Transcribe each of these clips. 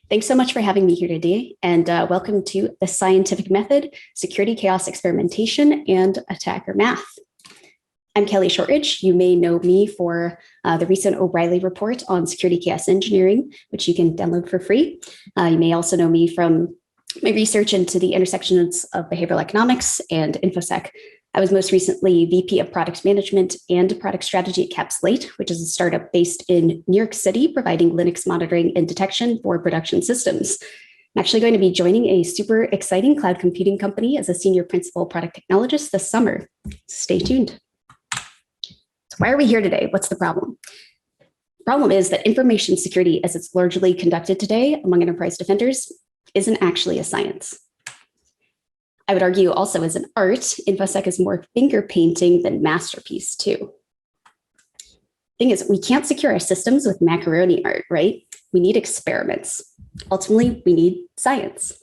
Thanks so much for having me here today, and welcome to the Scientific Method, Security Chaos Experimentation, and Attacker Math. I'm Kelly Shortridge. You may know me for the recent O'Reilly report on security chaos engineering, which you can download for free. You may also know me from my research into the intersections of behavioral economics and infosec. I was most recently VP of Product Management and Product Strategy at Capsulate, which is a startup based in New York City, providing Linux monitoring and detection for production systems. I'm actually going to be joining a super exciting cloud computing company as a senior principal product technologist this summer. Stay tuned. So why are we here today? What's the problem? The problem is that information security, as it's largely conducted today among enterprise defenders, isn't actually a science. I would argue also as an art, infosec is more finger painting than masterpiece too. Thing is, we can't secure our systems with macaroni art, right? We need experiments. Ultimately, we need science.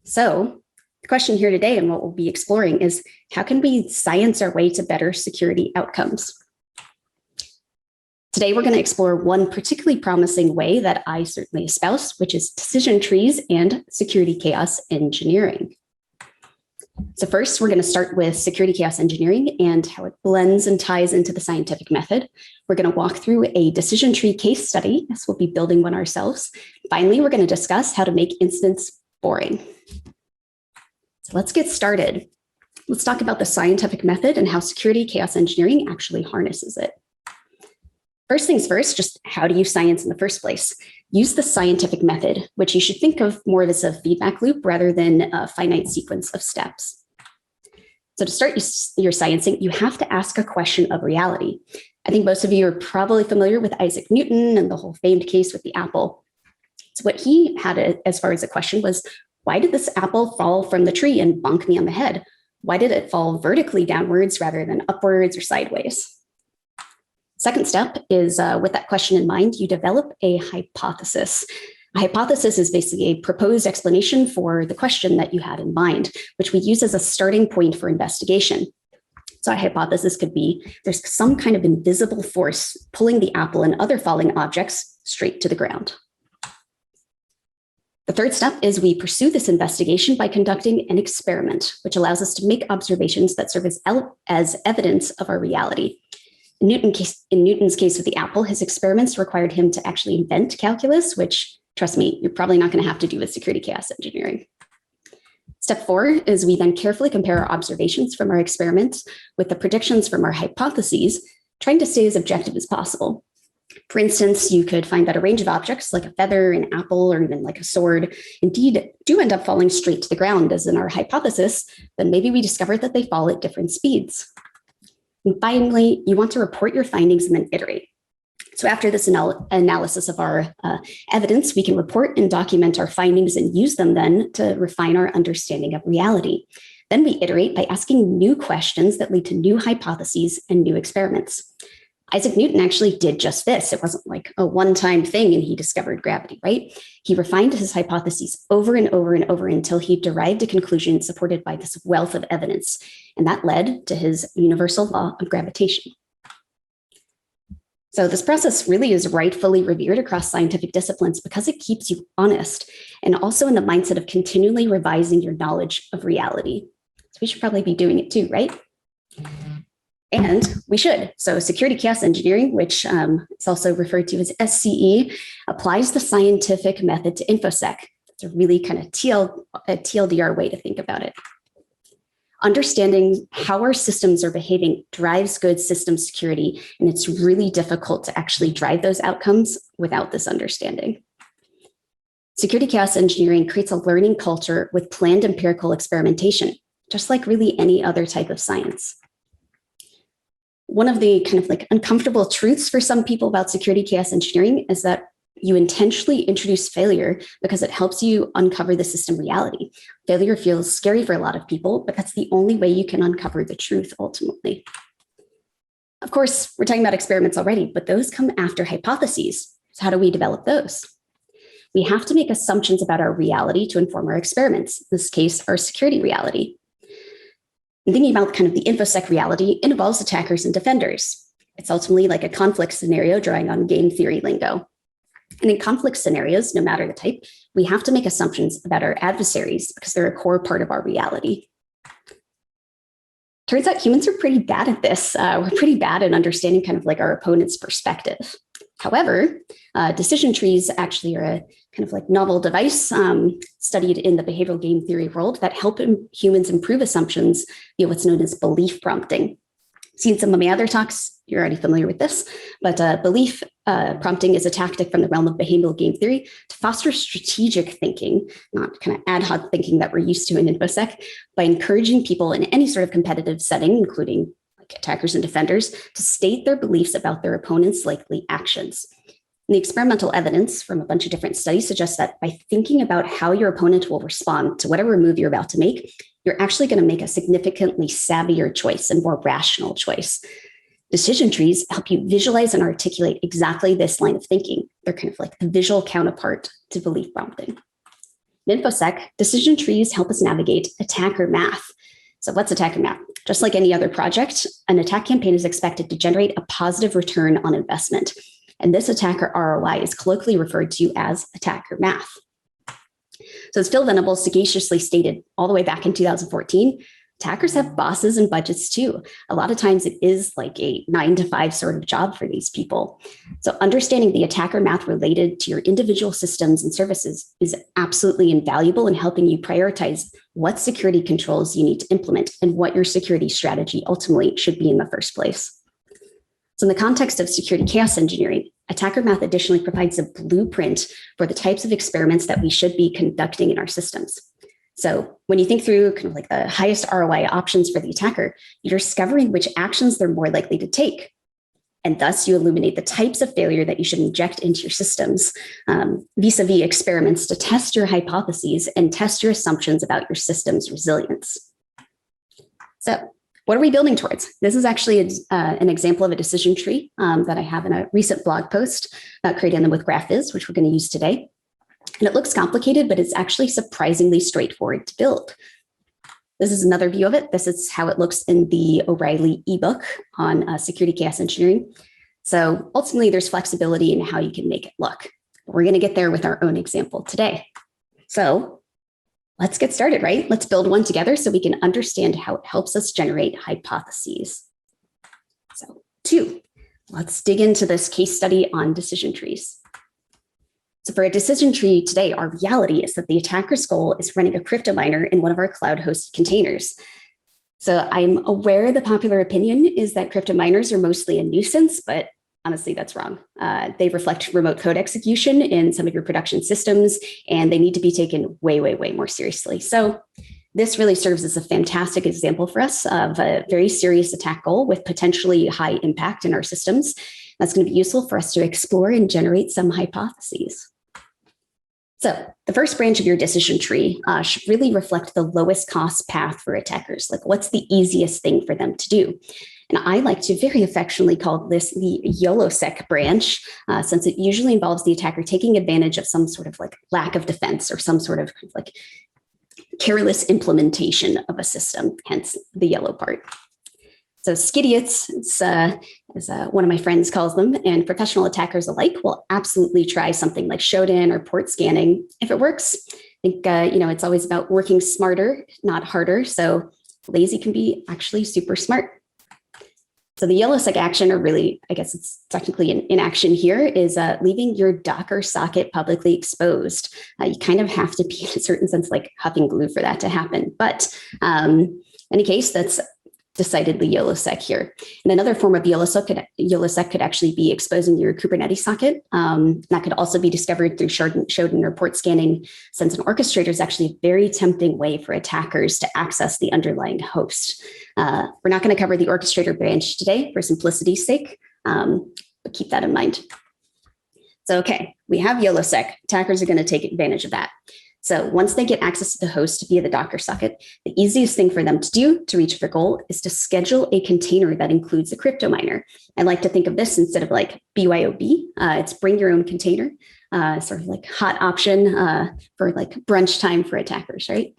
So the question here today and what we'll be exploring is how can we science our way to better security outcomes? Today, we're going to explore one particularly promising way that I certainly espouse, which is decision trees and security chaos engineering. So first, we're going to start with security chaos engineering and how it blends and ties into the scientific method. We're going to walk through a decision tree case study, as we'll be building one ourselves. Finally, we're going to discuss how to make incidents boring. So let's get started. Let's talk about the scientific method and how security chaos engineering actually harnesses it. First things first, just how do you science in the first place? Use the scientific method, which you should think of more as a feedback loop rather than a finite sequence of steps. So to start your sciencing, you have to ask a question of reality. I think most of you are probably familiar with Isaac Newton and the whole famed case with the apple. So what he had as far as a question was, why did this apple fall from the tree and bonk me on the head? Why did it fall vertically downwards rather than upwards or sideways? Second step is with that question in mind, you develop a hypothesis. A hypothesis is basically a proposed explanation for the question that you had in mind, which we use as a starting point for investigation. So a hypothesis could be there's some kind of invisible force pulling the apple and other falling objects straight to the ground. The third step is we pursue this investigation by conducting an experiment, which allows us to make observations that serve as evidence of our reality. In Newton's case with the apple, his experiments required him to actually invent calculus, which, trust me, you're probably not going to have to do with security chaos engineering. Step 4 is we then carefully compare our observations from our experiments with the predictions from our hypotheses, trying to stay as objective as possible. For instance, you could find that a range of objects like a feather, an apple, or even like a sword, indeed do end up falling straight to the ground, as in our hypothesis, but maybe we discovered that they fall at different speeds. And finally, you want to report your findings and then iterate. So after this analysis of our evidence, we can report and document our findings and use them then to refine our understanding of reality. Then we iterate by asking new questions that lead to new hypotheses and new experiments. Isaac Newton actually did just this. It wasn't like a one-time thing and he discovered gravity, right? He refined his hypotheses over and over and over until he derived a conclusion supported by this wealth of evidence. And that led to his universal law of gravitation. So this process really is rightfully revered across scientific disciplines because it keeps you honest and also in the mindset of continually revising your knowledge of reality. So we should probably be doing it too, right? And we should. So security chaos engineering, which is also referred to as SCE, applies the scientific method to infosec. It's a really kind of TLDR way to think about it. Understanding how our systems are behaving drives good system security, and it's really difficult to actually drive those outcomes without this understanding. Security chaos engineering creates a learning culture with planned empirical experimentation, just like really any other type of science. One of the kind of like uncomfortable truths for some people about security chaos engineering is that you intentionally introduce failure because it helps you uncover the system reality. Failure feels scary for a lot of people, but that's the only way you can uncover the truth ultimately. Of course, we're talking about experiments already, but those come after hypotheses. So how do we develop those? We have to make assumptions about our reality to inform our experiments, in this case, our security reality. And thinking about kind of the infosec reality, it involves attackers and defenders. It's ultimately like a conflict scenario drawing on game theory lingo. And in conflict scenarios, no matter the type, we have to make assumptions about our adversaries because they're a core part of our reality. Turns out humans are pretty bad at this. We're pretty bad at understanding kind of like our opponent's perspective. However, decision trees actually are a kind of like novel device studied in the behavioral game theory world that help humans improve assumptions via what's known as belief prompting. Seen some of my other talks, you're already familiar with this, but belief prompting is a tactic from the realm of behavioral game theory to foster strategic thinking, not kind of ad hoc thinking that we're used to in infosec, by encouraging people in any sort of competitive setting, including like attackers and defenders, to state their beliefs about their opponent's likely actions. And the experimental evidence from a bunch of different studies suggests that by thinking about how your opponent will respond to whatever move you're about to make, you're actually going to make a significantly savvier choice and more rational choice. Decision trees help you visualize and articulate exactly this line of thinking. They're kind of like the visual counterpart to belief prompting. In infosec, decision trees help us navigate attacker math. So what's attacker math? Just like any other project, an attack campaign is expected to generate a positive return on investment. And this attacker ROI is colloquially referred to as attacker math. So as Phil Venables sagaciously stated all the way back in 2014, attackers have bosses and budgets too. A lot of times it is like a 9-to-5 sort of job for these people. So understanding the attacker math related to your individual systems and services is absolutely invaluable in helping you prioritize what security controls you need to implement and what your security strategy ultimately should be in the first place. So in the context of security chaos engineering, attacker math additionally provides a blueprint for the types of experiments that we should be conducting in our systems. So when you think through kind of like the highest ROI options for the attacker, you're discovering which actions they're more likely to take. And thus you illuminate the types of failure that you should inject into your systems, vis-a-vis experiments to test your hypotheses and test your assumptions about your system's resilience. So what are we building towards? This is actually an example of a decision tree that I have in a recent blog post creating them with graphiz, which we're going to use today. And it looks complicated, but it's actually surprisingly straightforward to build. This is another view of it. This is how it looks in the O'Reilly ebook on security chaos engineering. So ultimately, there's flexibility in how you can make it look. We're going to get there with our own example today. So let's get started, right? Let's build one together so we can understand how it helps us generate hypotheses. So 2, let's dig into this case study on decision trees. So for a decision tree today, our reality is that the attacker's goal is running a crypto miner in one of our cloud hosted containers. So I'm aware the popular opinion is that crypto miners are mostly a nuisance, but honestly, that's wrong. They reflect remote code execution in some of your production systems, and they need to be taken way, way, way more seriously. So this really serves as a fantastic example for us of a very serious attack goal with potentially high impact in our systems. That's going to be useful for us to explore and generate some hypotheses. So the first branch of your decision tree should really reflect the lowest cost path for attackers. Like what's the easiest thing for them to do? And I like to very affectionately call this the YOLOsec branch, since it usually involves the attacker taking advantage of some sort of like lack of defense or some sort of like careless implementation of a system, hence the yellow part. So skidiots, as one of my friends calls them, and professional attackers alike will absolutely try something like Shodan or port scanning if it works. I think, it's always about working smarter, not harder. So lazy can be actually super smart. So the YOLOsec action, or really, I guess it's technically an inaction here, is leaving your Docker socket publicly exposed. You kind of have to be, in a certain sense, like huffing glue for that to happen. But in any case, that's decidedly YOLOsec here. And another form of YOLOsec could actually be exposing your Kubernetes socket. That could also be discovered through Shodan or port scanning, since an orchestrator is actually a very tempting way for attackers to access the underlying host. We're not going to cover the orchestrator branch today for simplicity's sake, but keep that in mind. So, okay, we have YOLOsec. Attackers are going to take advantage of that. So once they get access to the host via the Docker socket, the easiest thing for them to do to reach their goal is to schedule a container that includes a crypto miner. I like to think of this instead of like BYOB, it's bring your own container, sort of like hot option for like brunch time for attackers, right?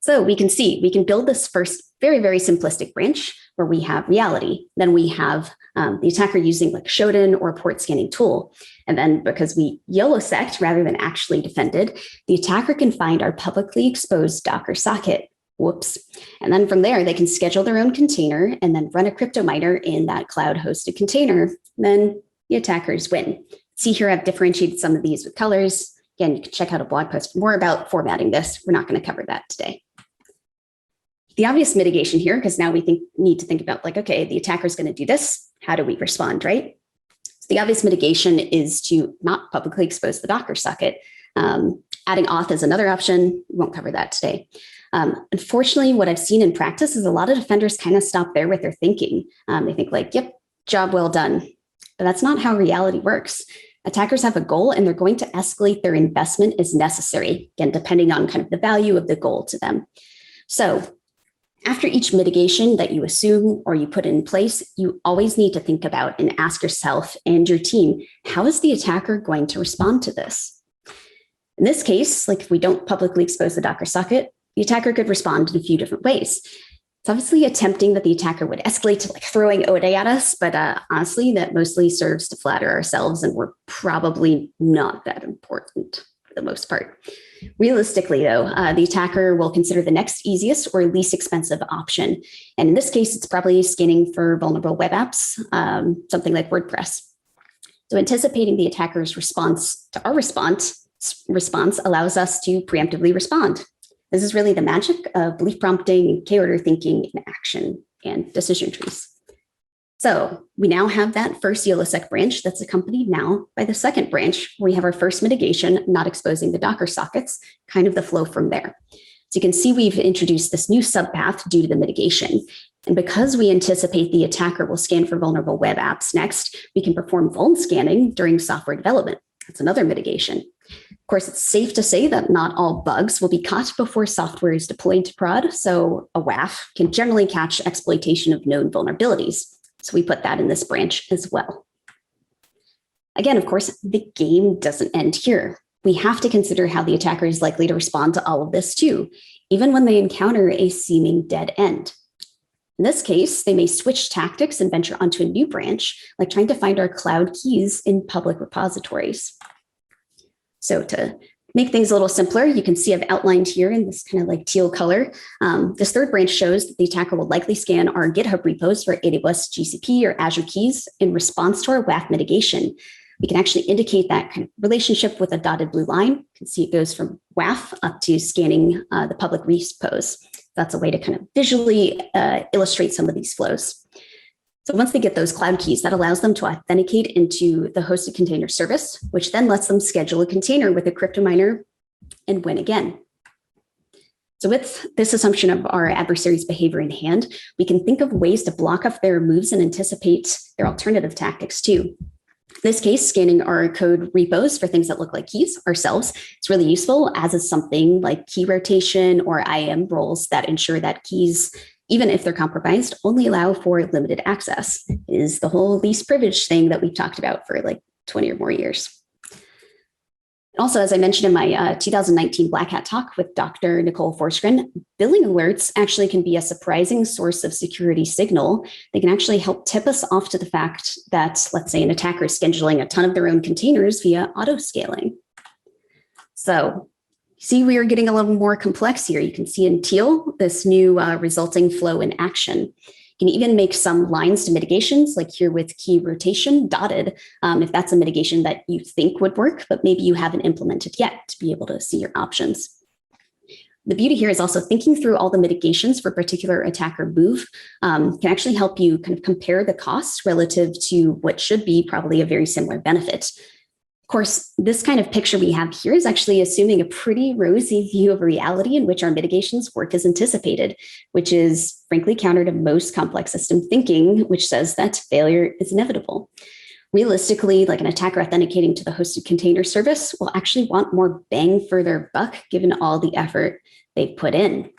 So we can build this first very, very simplistic branch where we have reality. Then we have the attacker using like Shodan or port scanning tool. And then because we YOLO sect rather than actually defended, the attacker can find our publicly exposed Docker socket. Whoops. And then from there, they can schedule their own container and then run a crypto miner in that cloud hosted container. Then the attackers win. See here, I've differentiated some of these with colors. Again, you can check out a blog post for more about formatting this. We're not going to cover that today. The obvious mitigation here, because now we need to think about like, okay, the attacker is going to do this. How do we respond, right? So the obvious mitigation is to not publicly expose the Docker socket. Adding auth is another option. We won't cover that today. Unfortunately, what I've seen in practice is a lot of defenders kind of stop there with their thinking. They think like, yep, job well done. But that's not how reality works. Attackers have a goal and they're going to escalate their investment as necessary, again, depending on kind of the value of the goal to them. So after each mitigation that you assume or you put in place, you always need to think about and ask yourself and your team, how is the attacker going to respond to this? In this case, like if we don't publicly expose the Docker socket, the attacker could respond in a few different ways. It's obviously attempting that the attacker would escalate to like throwing ODA at us, but honestly, that mostly serves to flatter ourselves, and we're probably not that important for the most part. Realistically, though, the attacker will consider the next easiest or least expensive option. And in this case, it's probably scanning for vulnerable web apps, something like WordPress. So anticipating the attacker's response to our response allows us to preemptively respond. This is really the magic of belief prompting, K-order thinking in action, and decision trees. So we now have that first YOLOsec branch that's accompanied now by the second branch, where we have our first mitigation, not exposing the Docker sockets, kind of the flow from there. So you can see we've introduced this new subpath due to the mitigation. And because we anticipate the attacker will scan for vulnerable web apps next, we can perform vuln scanning during software development. That's another mitigation. Of course, it's safe to say that not all bugs will be caught before software is deployed to prod, so a WAF can generally catch exploitation of known vulnerabilities. So we put that in this branch as well. Again, of course, the game doesn't end here. We have to consider how the attacker is likely to respond to all of this too, even when they encounter a seeming dead end. In this case, they may switch tactics and venture onto a new branch, like trying to find our cloud keys in public repositories. So to make things a little simpler, you can see I've outlined here in this kind of like teal color. This third branch shows that the attacker will likely scan our GitHub repos for AWS, GCP, or Azure keys in response to our WAF mitigation. We can actually indicate that kind of relationship with a dotted blue line. You can see it goes from WAF up to scanning the public repos. That's a way to kind of visually illustrate some of these flows. So once they get those cloud keys, that allows them to authenticate into the hosted container service, which then lets them schedule a container with a crypto miner and win again. So with this assumption of our adversary's behavior in hand, we can think of ways to block off their moves and anticipate their alternative tactics too. In this case, scanning our code repos for things that look like keys ourselves is really useful, as is something like key rotation or IAM roles that ensure that keys, even if they're compromised, only allow for limited access. It is the whole least privilege thing that we've talked about for like 20 or more years. Also, as I mentioned in my 2019 Black Hat talk with Dr. Nicole Forsgren, billing alerts actually can be a surprising source of security signal. They can actually help tip us off to the fact that, let's say, an attacker is scheduling a ton of their own containers via auto-scaling. So see, we are getting a little more complex here. You can see in teal, this new resulting flow in action. You can even make some lines to mitigations, like here with key rotation dotted, if that's a mitigation that you think would work, but maybe you haven't implemented yet to be able to see your options. The beauty here is also thinking through all the mitigations for a particular attacker move can actually help you kind of compare the costs relative to what should be probably a very similar benefit. Of course, this kind of picture we have here is actually assuming a pretty rosy view of reality in which our mitigations work as anticipated, which is frankly counter to most complex system thinking, which says that failure is inevitable. Realistically, like an attacker authenticating to the hosted container service will actually want more bang for their buck given all the effort they've put in.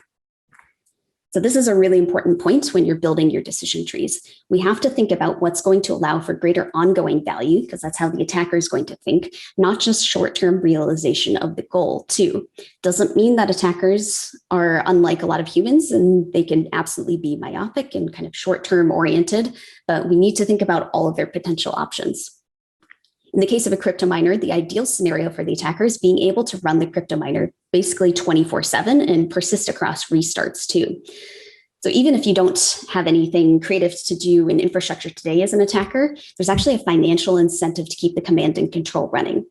So this is a really important point when you're building your decision trees. We have to think about what's going to allow for greater ongoing value, because that's how the attacker is going to think, not just short-term realization of the goal too. Doesn't mean that attackers are unlike a lot of humans, and they can absolutely be myopic and kind of short-term oriented, but we need to think about all of their potential options. In the case of a crypto miner, the ideal scenario for the attacker is being able to run the crypto miner basically 24/7 and persist across restarts too. So even if you don't have anything creative to do in infrastructure today as an attacker, there's actually a financial incentive to keep the command and control running.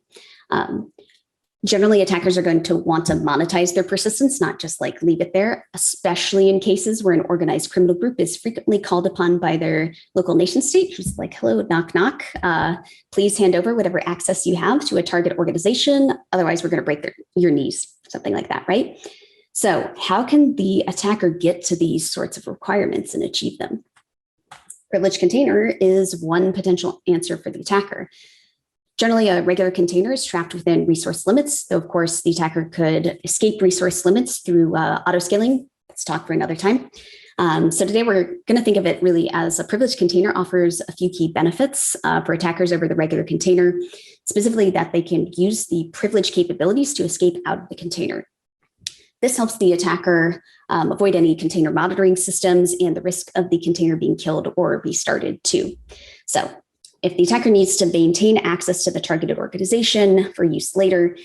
Generally, attackers are going to want to monetize their persistence, not just like leave it there, especially in cases where an organized criminal group is frequently called upon by their local nation state, who's like, hello, knock, knock. Please hand over whatever access you have to a target organization. Otherwise, we're going to break your knees, something like that, right? So how can the attacker get to these sorts of requirements and achieve them? Privileged container is one potential answer for the attacker. Generally, a regular container is trapped within resource limits, though of course the attacker could escape resource limits through auto-scaling. Let's talk for another time. So today we're going to think of it really as a privileged container offers a few key benefits for attackers over the regular container, specifically that they can use the privileged capabilities to escape out of the container. This helps the attacker avoid any container monitoring systems and the risk of the container being killed or restarted too. So if the attacker needs to maintain access to the targeted organization for use later,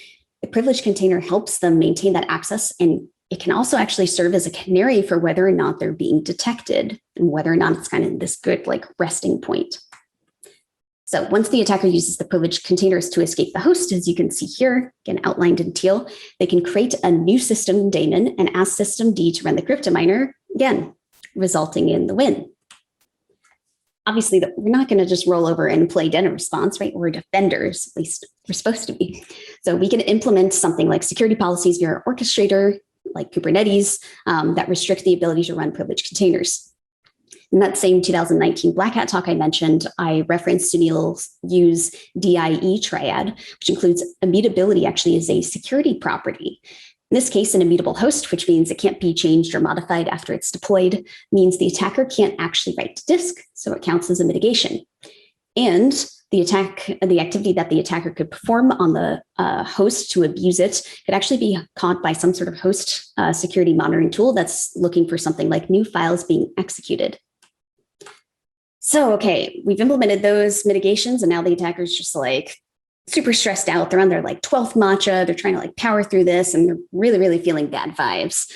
the privileged container helps them maintain that access, and it can also actually serve as a canary for whether or not they're being detected and whether or not it's kind of this good like resting point. So once the attacker uses the privileged containers to escape the host, as you can see here, again outlined in teal, they can create a new system daemon and ask system D to run the crypto miner, again, resulting in the win. Obviously, we're not going to just roll over and play dead in response, right? We're defenders, at least we're supposed to be. So we can implement something like security policies via our orchestrator, like Kubernetes, that restrict the ability to run privileged containers. In that same 2019 Black Hat talk I mentioned, I referenced Sunil's use DIE triad, which includes immutability actually as a security property. In this case, an immutable host, which means it can't be changed or modified after it's deployed, means the attacker can't actually write to disk, so it counts as a mitigation. And the activity that the attacker could perform on the host to abuse it could actually be caught by some sort of host security monitoring tool that's looking for something like new files being executed. So, okay, we've implemented those mitigations, and now the attacker's just like super stressed out. They're on their like 12th matcha. They're trying to like power through this, and they're really, really feeling bad vibes.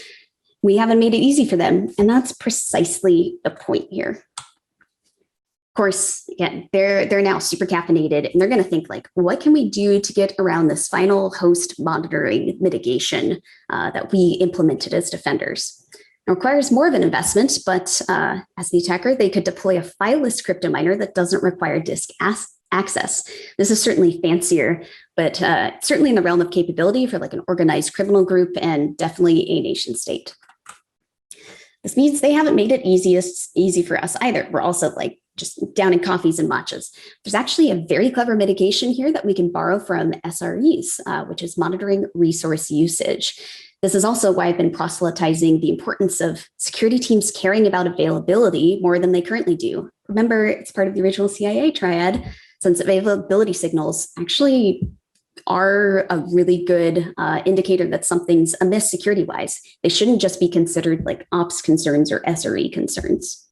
We haven't made it easy for them. And that's precisely the point here. Of course, again, they're now super caffeinated, and they're going to think like, what can we do to get around this final host monitoring mitigation that we implemented as defenders? It requires more of an investment, but as the attacker, they could deploy a fileless crypto miner that doesn't require disk access. This is certainly fancier, but certainly in the realm of capability for like an organized criminal group and definitely a nation state. This means they haven't made it easy for us either. We're also like just downing coffees and matchas. There's actually a very clever mitigation here that we can borrow from SREs, which is monitoring resource usage. This is also why I've been proselytizing the importance of security teams caring about availability more than they currently do. Remember, it's part of the original CIA triad, since availability signals actually are a really good indicator that something's amiss security-wise. They shouldn't just be considered like ops concerns or SRE concerns.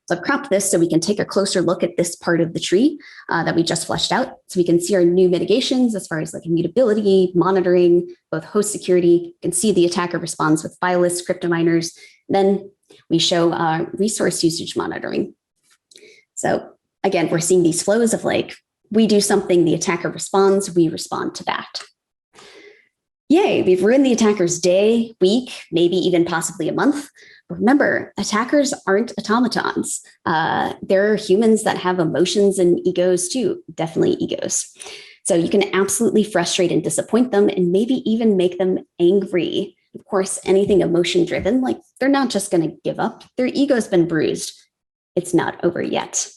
So I've cropped this so we can take a closer look at this part of the tree that we just fleshed out. So we can see our new mitigations as far as like immutability, monitoring, both host security. You can see the attacker responds with fileless crypto miners. Then we show resource usage monitoring. So again, we're seeing these flows of like, we do something, the attacker responds, we respond to that. Yay, we've ruined the attacker's day, week, maybe even possibly a month. Remember, attackers aren't automatons. They're humans that have emotions and egos too, definitely egos. So you can absolutely frustrate and disappoint them and maybe even make them angry. Of course, anything emotion driven, like they're not just going to give up. Their ego's been bruised. It's not over yet.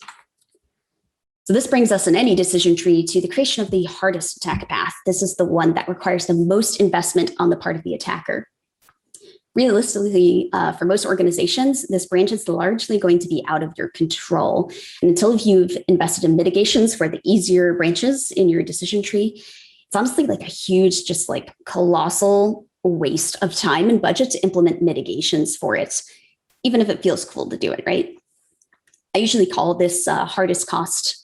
So this brings us in any decision tree to the creation of the hardest attack path. This is the one that requires the most investment on the part of the attacker. realistically, for most organizations, this branch is largely going to be out of your control. And until you've invested in mitigations for the easier branches in your decision tree, it's honestly like a huge, just like colossal waste of time and budget to implement mitigations for it, even if it feels cool to do it, right? I usually call this hardest cost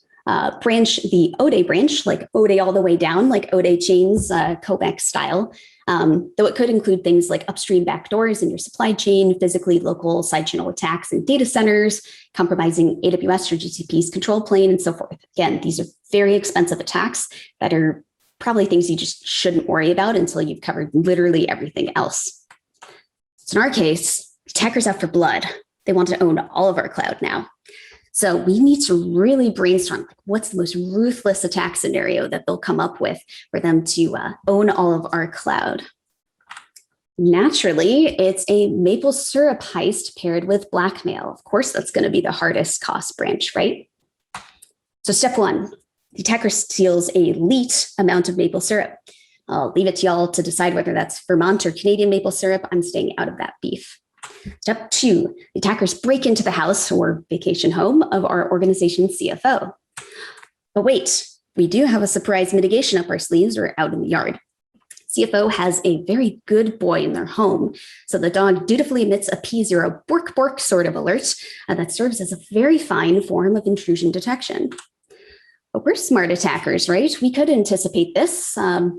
branch the ODE branch, like ODE all the way down, like ODE chains, Kobeck style. Though it could include things like upstream backdoors in your supply chain, physically local side channel attacks in data centers, compromising AWS or GCP's control plane, and so forth. Again, these are very expensive attacks that are probably things you just shouldn't worry about until you've covered literally everything else. So in our case, attackers out for blood. They want to own all of our cloud now. So we need to really brainstorm what's the most ruthless attack scenario that they'll come up with for them to own all of our cloud. Naturally, it's a maple syrup heist paired with blackmail. Of course, that's going to be the hardest cost branch, right? So step one, the attacker steals a elite amount of maple syrup. I'll leave it to y'all to decide whether that's Vermont or Canadian maple syrup. I'm staying out of that beef. Step two, the attackers break into the house or vacation home of our organization's CFO. But wait, we do have a surprise mitigation up our sleeves or out in the yard. CFO has a very good boy in their home, so the dog dutifully emits a P0 bork bork sort of alert that serves as a very fine form of intrusion detection. But we're smart attackers, right? We could anticipate this.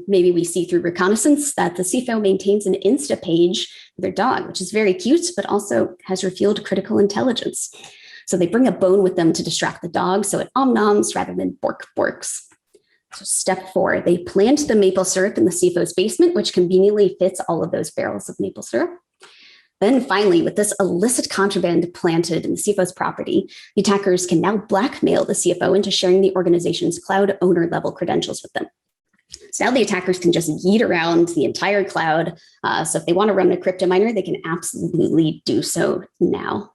Maybe we see through reconnaissance that the CFO maintains an Insta page with their dog, which is very cute, but also has revealed critical intelligence. So they bring a bone with them to distract the dog, so it om-noms rather than bork borks. So step four, they plant the maple syrup in the CFO's basement, which conveniently fits all of those barrels of maple syrup. Then finally, with this illicit contraband planted in the CFO's property, the attackers can now blackmail the CFO into sharing the organization's cloud owner level credentials with them. So now the attackers can just yeet around the entire cloud. So if they want to run a crypto miner, they can absolutely do so now.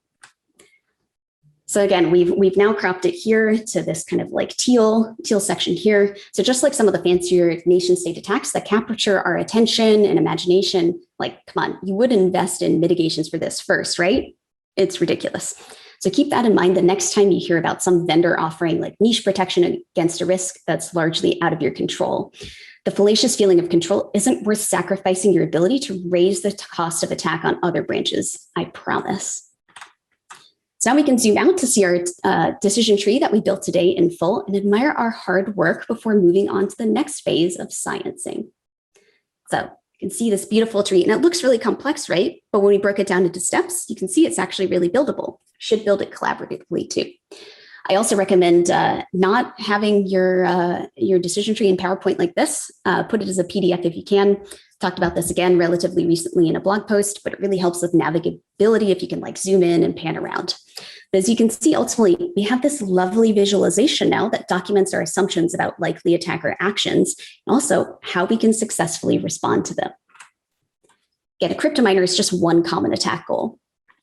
So again, we've now cropped it here to this kind of like teal section here. So just like some of the fancier nation state attacks that capture our attention and imagination, like, come on, you would invest in mitigations for this first, right? It's ridiculous. So keep that in mind the next time you hear about some vendor offering like niche protection against a risk that's largely out of your control. The fallacious feeling of control isn't worth sacrificing your ability to raise the cost of attack on other branches, I promise. So now we can zoom out to see our decision tree that we built today in full and admire our hard work before moving on to the next phase of sciencing. So you can see this beautiful tree, and it looks really complex, right? But when we broke it down into steps, you can see it's actually really buildable. You should build it collaboratively too. I also recommend not having your decision tree in PowerPoint like this. Put it as a PDF if you can. Talked about this again relatively recently in a blog post, but it really helps with navigability if you can like zoom in and pan around. But as you can see, ultimately, we have this lovely visualization now that documents our assumptions about likely attacker actions and also how we can successfully respond to them. Again, a crypto miner is just one common attack goal.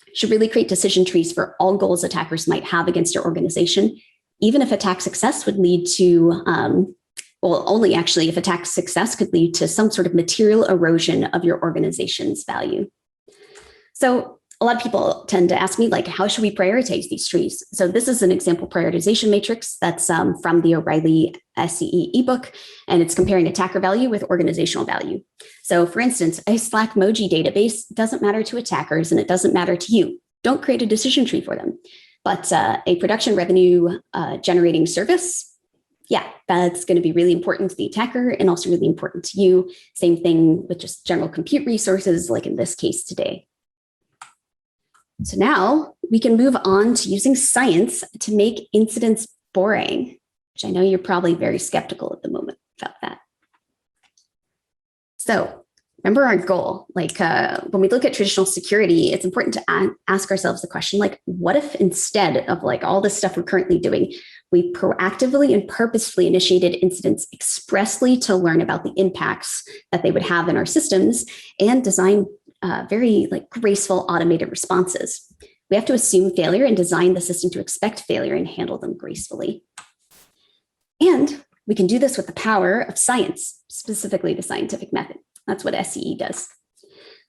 You should really create decision trees for all goals attackers might have against your organization, even if attack success would lead to only actually if attack success could lead to some sort of material erosion of your organization's value. So a lot of people tend to ask me, like, how should we prioritize these trees? So this is an example prioritization matrix that's from the O'Reilly SCE ebook, and it's comparing attacker value with organizational value. So for instance, a Slack emoji database doesn't matter to attackers and it doesn't matter to you. Don't create a decision tree for them. But a production revenue generating service, yeah, that's going to be really important to the attacker and also really important to you. Same thing with just general compute resources, like in this case today. So now we can move on to using science to make incidents boring, which I know you're probably very skeptical at the moment about that. So remember our goal, like when we look at traditional security, it's important to ask ourselves the question, like, what if instead of like all this stuff we're currently doing, we proactively and purposefully initiated incidents expressly to learn about the impacts that they would have in our systems and design very like graceful automated responses. We have to assume failure and design the system to expect failure and handle them gracefully. And we can do this with the power of science, specifically the scientific method. That's what SCE does.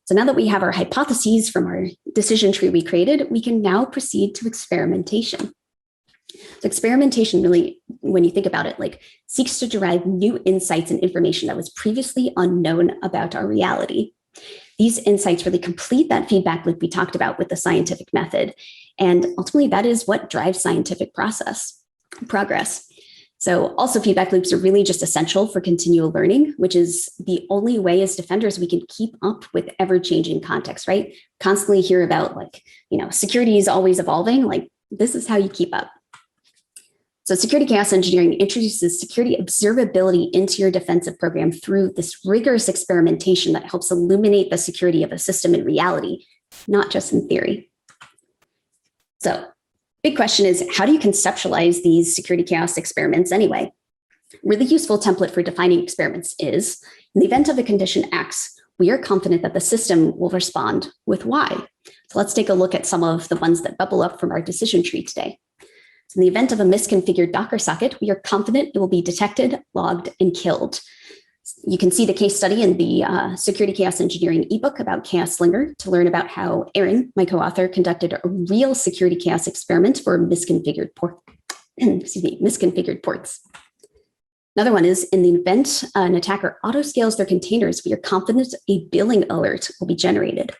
So now that we have our hypotheses from our decision tree we created, we can now proceed to experimentation. So experimentation really, when you think about it, like seeks to derive new insights and information that was previously unknown about our reality. These insights really complete that feedback loop we talked about with the scientific method. And ultimately, that is what drives scientific progress. So also feedback loops are really just essential for continual learning, which is the only way as defenders we can keep up with ever-changing context, right? Constantly hear about security is always evolving. Like this is how you keep up. So security chaos engineering introduces security observability into your defensive program through this rigorous experimentation that helps illuminate the security of a system in reality, not just in theory. So big question is, how do you conceptualize these security chaos experiments anyway? Really useful template for defining experiments is, in the event of a condition X, we are confident that the system will respond with Y. So let's take a look at some of the ones that bubble up from our decision tree today. So in the event of a misconfigured Docker socket, we are confident it will be detected, logged, and killed. You can see the case study in the Security Chaos Engineering ebook about Chaos Slinger to learn about how Aaron, my co-author, conducted a real security chaos experiment for misconfigured ports. Another one is, in the event an attacker auto-scales their containers, we are confident a billing alert will be generated.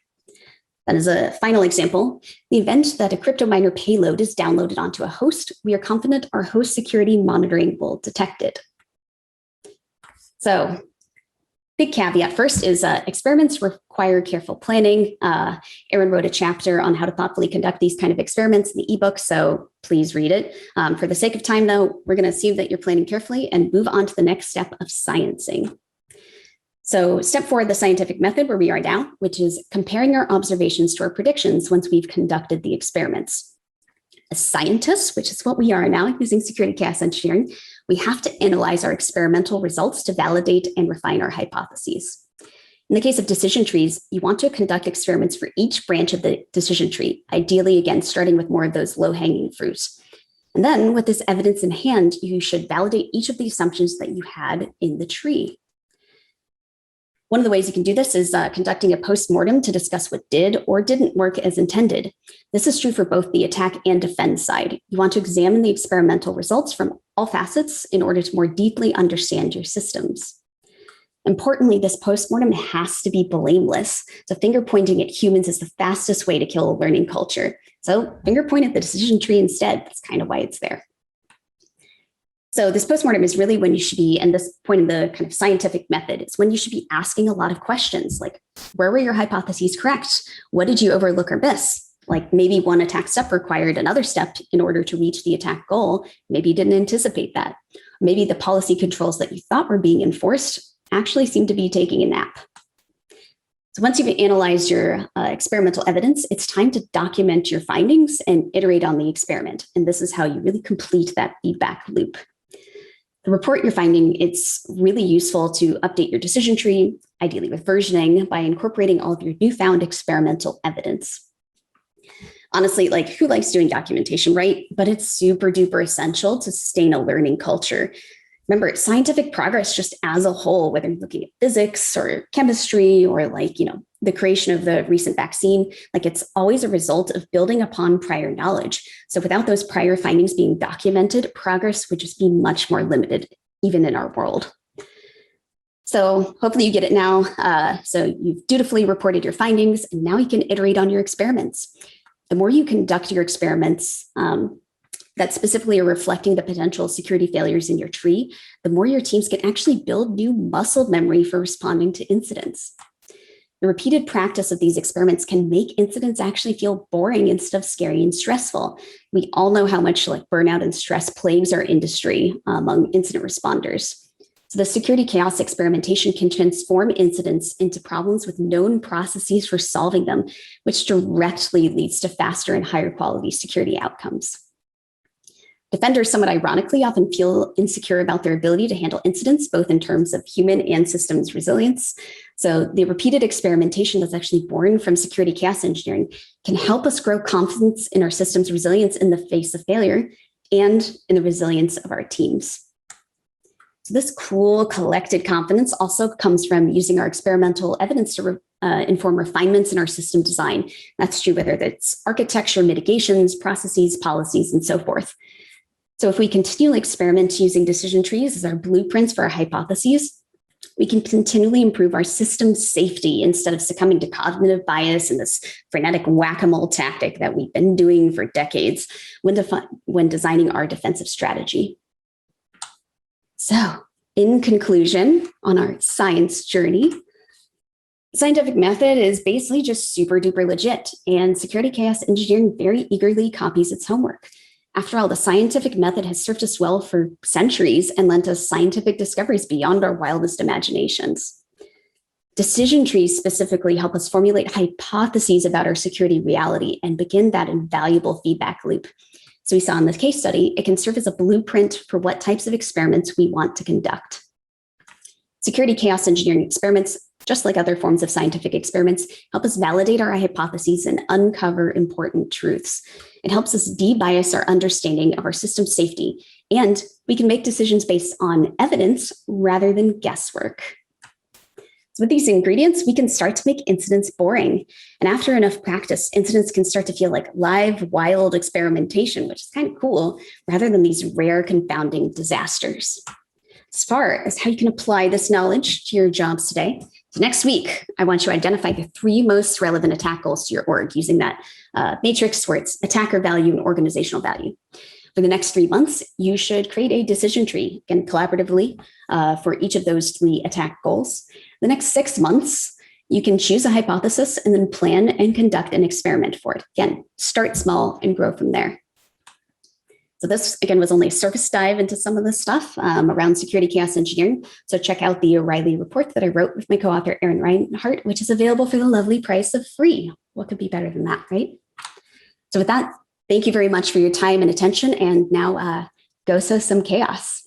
Then as a final example, in the event that a crypto miner payload is downloaded onto a host, we are confident our host security monitoring will detect it. So big caveat first is experiments require careful planning. Aaron wrote a chapter on how to thoughtfully conduct these kind of experiments in the ebook, so please read it. For the sake of time, though, we're going to assume that you're planning carefully and move on to the next step of sciencing. So step 4, the scientific method, where we are now, which is comparing our observations to our predictions once we've conducted the experiments. As scientists, which is what we are now using security chaos engineering, we have to analyze our experimental results to validate and refine our hypotheses. In the case of decision trees, you want to conduct experiments for each branch of the decision tree, ideally, again, starting with more of those low-hanging fruits. And then with this evidence in hand, you should validate each of the assumptions that you had in the tree. One of the ways you can do this is conducting a post-mortem to discuss what did or didn't work as intended. This is true for both the attack and defend side. You want to examine the experimental results from all facets in order to more deeply understand your systems. Importantly, this post-mortem has to be blameless. So finger pointing at humans is the fastest way to kill a learning culture. So finger point at the decision tree instead. That's kind of why it's there. So this postmortem is really when you should be, and this point in the kind of scientific method, it's when you should be asking a lot of questions like, where were your hypotheses correct? What did you overlook or miss? Like maybe one attack step required another step in order to reach the attack goal. Maybe you didn't anticipate that. Maybe the policy controls that you thought were being enforced actually seem to be taking a nap. So once you've analyzed your experimental evidence, it's time to document your findings and iterate on the experiment. And this is how you really complete that feedback loop. To report your finding, it's really useful to update your decision tree, ideally with versioning, by incorporating all of your newfound experimental evidence. Honestly, like who likes doing documentation, right? But it's super duper essential to sustain a learning culture. Remember, scientific progress just as a whole, whether you're looking at physics or chemistry or the creation of the recent vaccine, it's always a result of building upon prior knowledge. So without those prior findings being documented, progress would just be much more limited, even in our world. So hopefully you get it now. So you've dutifully reported your findings, and now you can iterate on your experiments. The more you conduct your experiments, that specifically are reflecting the potential security failures in your tree, the more your teams can actually build new muscle memory for responding to incidents. The repeated practice of these experiments can make incidents actually feel boring instead of scary and stressful. We all know how much burnout and stress plagues our industry among incident responders. So the security chaos experimentation can transform incidents into problems with known processes for solving them, which directly leads to faster and higher quality security outcomes. Defenders, somewhat ironically, often feel insecure about their ability to handle incidents, both in terms of human and systems resilience. So the repeated experimentation that's actually born from security chaos engineering can help us grow confidence in our systems resilience in the face of failure and in the resilience of our teams. So this cool collected confidence also comes from using our experimental evidence to inform refinements in our system design. That's true whether that's architecture, mitigations, processes, policies, and so forth. So if we continually experiment using decision trees as our blueprints for our hypotheses, we can continually improve our system safety instead of succumbing to cognitive bias and this frenetic whack-a-mole tactic that we've been doing for decades when designing our defensive strategy. So in conclusion, on our science journey, the scientific method is basically just super duper legit, and security chaos engineering very eagerly copies its homework. After all, the scientific method has served us well for centuries and lent us scientific discoveries beyond our wildest imaginations. Decision trees specifically help us formulate hypotheses about our security reality and begin that invaluable feedback loop. So we saw in this case study, it can serve as a blueprint for what types of experiments we want to conduct. Security chaos engineering experiments, just like other forms of scientific experiments, help us validate our hypotheses and uncover important truths. It helps us de-bias our understanding of our system safety, and we can make decisions based on evidence rather than guesswork. So with these ingredients, we can start to make incidents boring. And after enough practice, incidents can start to feel like live, wild experimentation, which is kind of cool, rather than these rare, confounding disasters. As far as how you can apply this knowledge to your jobs today, so next week, I want you to identify the 3 most relevant attack goals to your org using that matrix where it's attacker value and organizational value. For the next 3 months, you should create a decision tree, again, collaboratively for each of those 3 attack goals. The next 6 months, you can choose a hypothesis and then plan and conduct an experiment for it. Again, start small and grow from there. So this, again, was only a surface dive into some of the stuff around security chaos engineering. So check out the O'Reilly report that I wrote with my co-author, Erin Reinhart, which is available for the lovely price of free. What could be better than that, right? So with that, thank you very much for your time and attention. And now go sow some chaos.